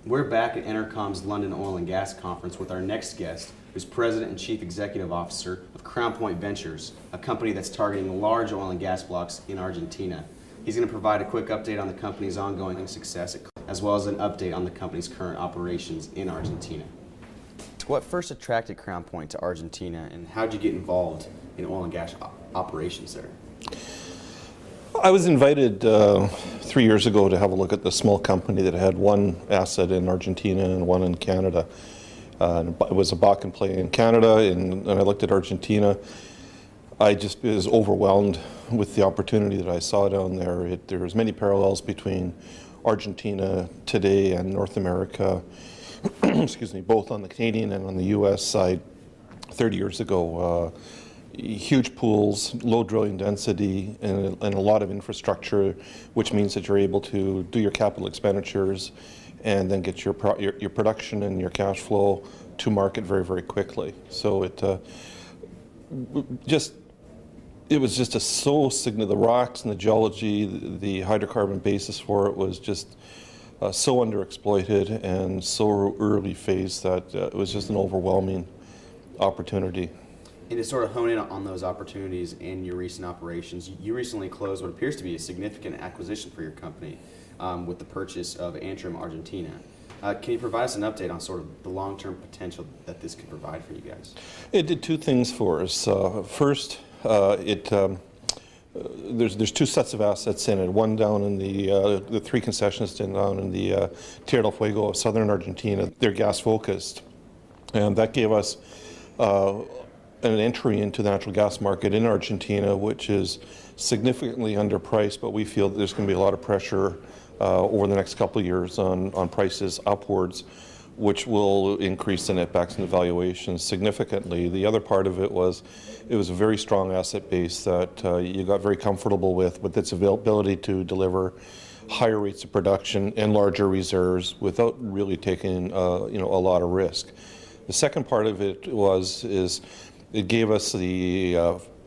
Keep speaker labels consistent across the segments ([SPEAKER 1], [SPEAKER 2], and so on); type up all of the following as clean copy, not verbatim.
[SPEAKER 1] We're back at Entercom's London Oil and Gas Conference with our next guest, who's President and Chief Executive Officer of Crown Point Ventures, a company that's targeting large oil and gas blocks in Argentina. He's going to provide a quick update on the company's ongoing success, as well as an update on the company's current operations in Argentina. What first attracted Crown Point to Argentina, and how did you get involved in oil and gas operations there?
[SPEAKER 2] I was invited 3 years ago to have a look at the small company that had one asset in Argentina and one in Canada. It was a Bakken play in Canada, and I looked at Argentina. I just was overwhelmed with the opportunity that I saw down there. There's many parallels between Argentina today and North America, excuse me, both on the Canadian and on the U.S. side 30 years ago. Huge pools, low drilling density, and a lot of infrastructure, which means that you're able to do your capital expenditures and then get your production and your cash flow to market very, very quickly. So it was just the rocks and the geology, the hydrocarbon basis for it was just so underexploited and so early phase that it was just an overwhelming opportunity.
[SPEAKER 1] And to sort of hone in on those opportunities in your recent operations, you recently closed what appears to be a significant acquisition for your company with the purchase of Antrim, Argentina. Can you provide us an update on sort of the long-term potential that this could provide for you guys?
[SPEAKER 2] It did two things for us. First, there's two sets of assets in it. One down in the three concessions down in the Tierra del Fuego of southern Argentina. They're gas focused, and that gave us an entry into the natural gas market in Argentina, which is significantly underpriced, but we feel that there's going to be a lot of pressure over the next couple of years on prices upwards, which will increase the netbacks and the valuations significantly. The other part of it was a very strong asset base that you got very comfortable with its ability to deliver higher rates of production and larger reserves without really taking a lot of risk. The second part of it is it gave us the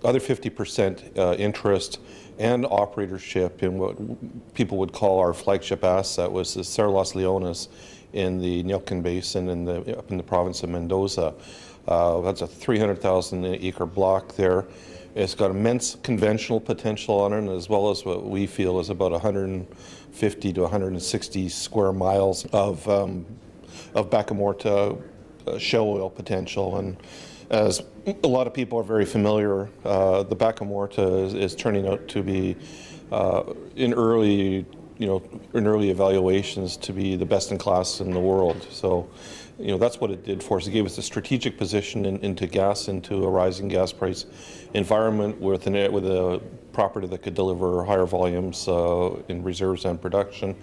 [SPEAKER 2] other 50% interest and operatorship in what people would call our flagship asset, was the Cerro Los Leones in the Neuquén Basin up in the province of Mendoza. That's a 300,000 acre block there. It's got immense conventional potential on it, as well as what we feel is about 150 to 160 square miles of Vaca Muerta shale oil potential. And as a lot of people are very familiar, the Vaca Muerta is turning out to be in early evaluations to be the best in class in the world. So, that's what it did for us. It gave us a strategic position into gas, into a rising gas price environment with a property that could deliver higher volumes in reserves and production.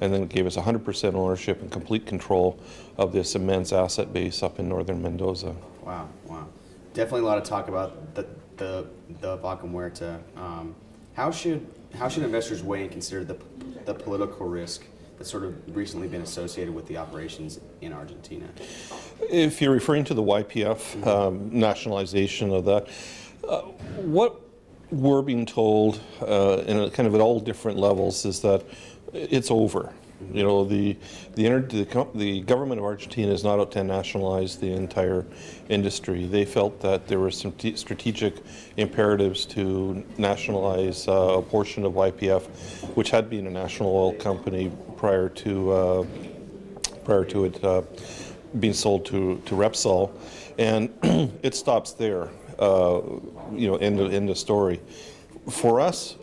[SPEAKER 2] And then it gave us 100% ownership and complete control of this immense asset base up in northern Mendoza.
[SPEAKER 1] Wow. Definitely a lot of talk about the Vaca Muerta. How should investors weigh and consider the political risk that's sort of recently been associated with the operations in Argentina?
[SPEAKER 2] If you're referring to the YPF nationalization of that, what we're being told, in kind of at all different levels, is that it's over. The government of Argentina is not out to nationalize the entire industry. They felt that there were some strategic imperatives to nationalize a portion of YPF, which had been a national oil company prior to it being sold to Repsol, and it stops there. End of story. For us,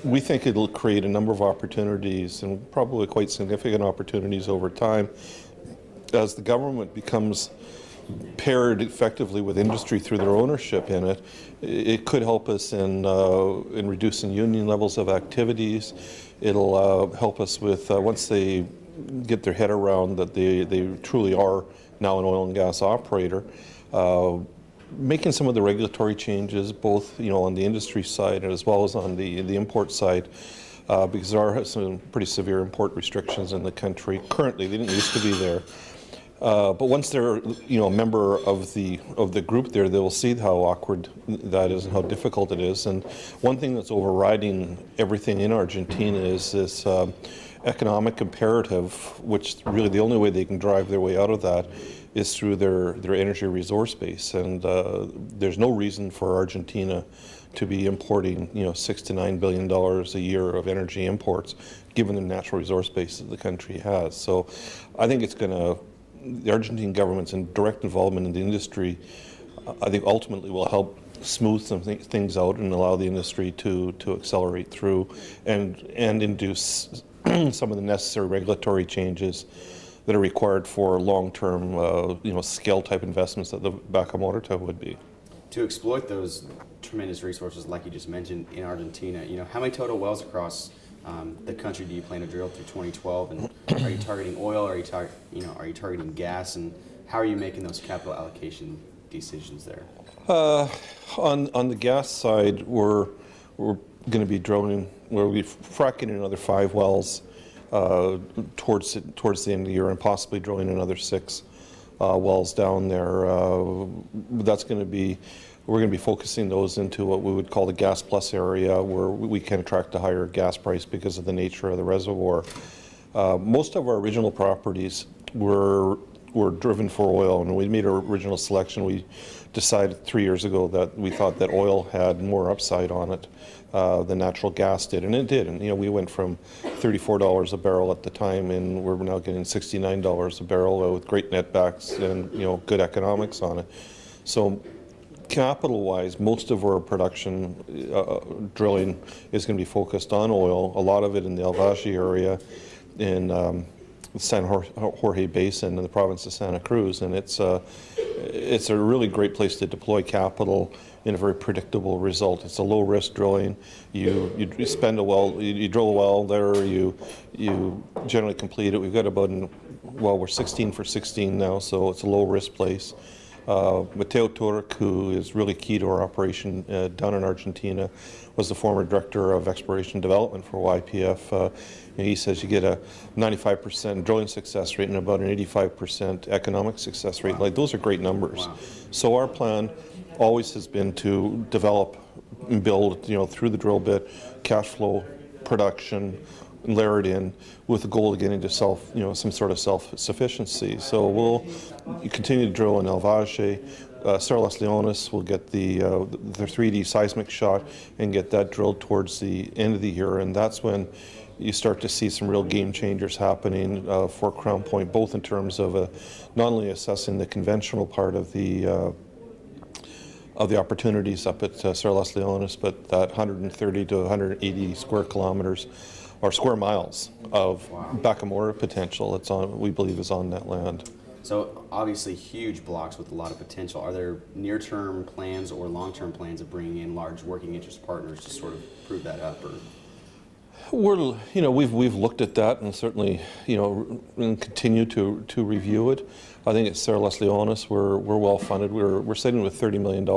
[SPEAKER 2] we think it'll create a number of opportunities, and probably quite significant opportunities over time, as the government becomes paired effectively with industry through their ownership in it. It could help us in reducing union levels of activities. It'll help us with, once they get their head around that they truly are now an oil and gas operator, making some of the regulatory changes, both on the industry side as well as on the import side, because there are some pretty severe import restrictions in the country. Currently, they didn't used to be there, but once they're a member of the group there, they will see how awkward that is and how difficult it is. And one thing that's overriding everything in Argentina is this economic imperative, which really the only way they can drive their way out of that is through their energy resource base. And there's no reason for Argentina to be importing, $6 to $9 billion a year of energy imports, given the natural resource base that the country has. So I think the Argentine government's direct involvement in the industry, I think ultimately will help smooth some things out and allow the industry to accelerate through and induce some of the necessary regulatory changes that are required for long-term, scale type investments that the Vaca Muerta would be.
[SPEAKER 1] To exploit those tremendous resources, like you just mentioned, in Argentina, how many total wells across the country do you plan to drill through 2012? And are you targeting oil? Are you targeting gas? And how are you making those capital allocation decisions there?
[SPEAKER 2] On the gas side, we're going to be drilling. We'll be fracking another 5 wells towards the end of the year, and possibly drilling another 6 wells down there. We're going to be focusing those into what we would call the gas plus area, where we can attract a higher gas price because of the nature of the reservoir. Most of our original properties were driven for oil, and when we made our original selection, we decided 3 years ago that we thought that oil had more upside on it than natural gas did, and it did. And we went from $34 a barrel at the time, and we're now getting $69 a barrel with great netbacks and good economics on it. So capital-wise, most of our production drilling is going to be focused on oil. A lot of it in the El Valle area, in the San Jorge Basin in the province of Santa Cruz, and it's a really great place to deploy capital in a very predictable result. It's a low-risk drilling. You spend a well, you drill a well there, you generally complete it. We've got we're 16 for 16 now, so it's a low-risk place. Mateo Turk, who is really key to our operation down in Argentina, was the former director of exploration and development for YPF. He says you get a 95% drilling success rate and about an 85% economic success rate. Like, those are great numbers.
[SPEAKER 1] Wow.
[SPEAKER 2] So our plan always has been to develop and build, through the drill bit, cash flow, production, and layer it in with the goal of getting to some sort of self-sufficiency. So we'll continue to drill in El Valle. Cerro Las Leones will get the 3D seismic shot and get that drilled towards the end of the year, and that's when you start to see some real game changers happening for Crown Point, both in terms of not only assessing the conventional part of the opportunities up at Cerro Las Leones, but that 130 to 180 square kilometers or square miles of Vaca Muerta potential we believe is on that land.
[SPEAKER 1] So obviously huge blocks with a lot of potential. Are there near-term plans or long-term plans of bringing in large working interest partners to sort of prove that up? Or
[SPEAKER 2] we've looked at that, and certainly and continue to review it. I think at Cerro Las Leones we're well funded. We're sitting with $30 million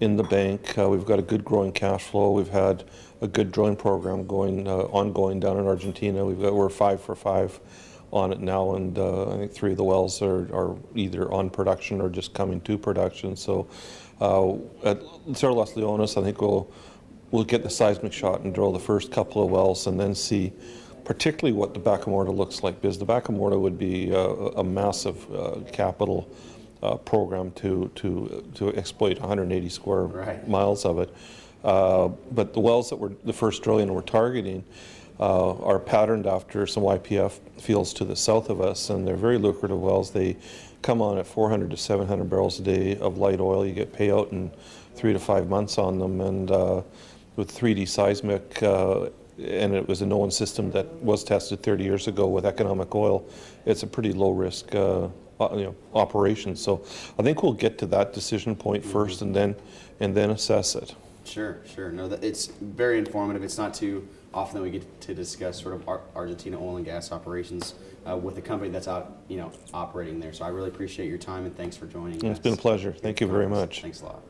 [SPEAKER 2] in the bank. We've got a good growing cash flow. We've had a good drilling program ongoing down in Argentina. We're 5 for 5 on it now, and I think 3 of the wells are either on production or just coming to production. So at Cerro Las Leones, I think we'll get the seismic shot and drill the first couple of wells, and then see particularly what the Vaca Muerta looks like, because the Vaca Muerta would be a massive capital program to exploit 180 square miles of it. But the wells that the first drilling we're targeting are patterned after some YPF fields to the south of us, and they're very lucrative wells. They come on at 400 to 700 barrels a day of light oil. You get payout in 3 to 5 months on them, and with 3D seismic, and it was a known system that was tested 30 years ago with economic oil, it's a pretty low risk operation. So I think we'll get to that decision point first, and then assess it.
[SPEAKER 1] Sure. No, it's very informative. It's not too often that we get to discuss sort of Argentina oil and gas operations with a company that's operating there. So I really appreciate your time, and thanks for joining us.
[SPEAKER 2] It's been a pleasure. Thank you very much.
[SPEAKER 1] Thanks a lot.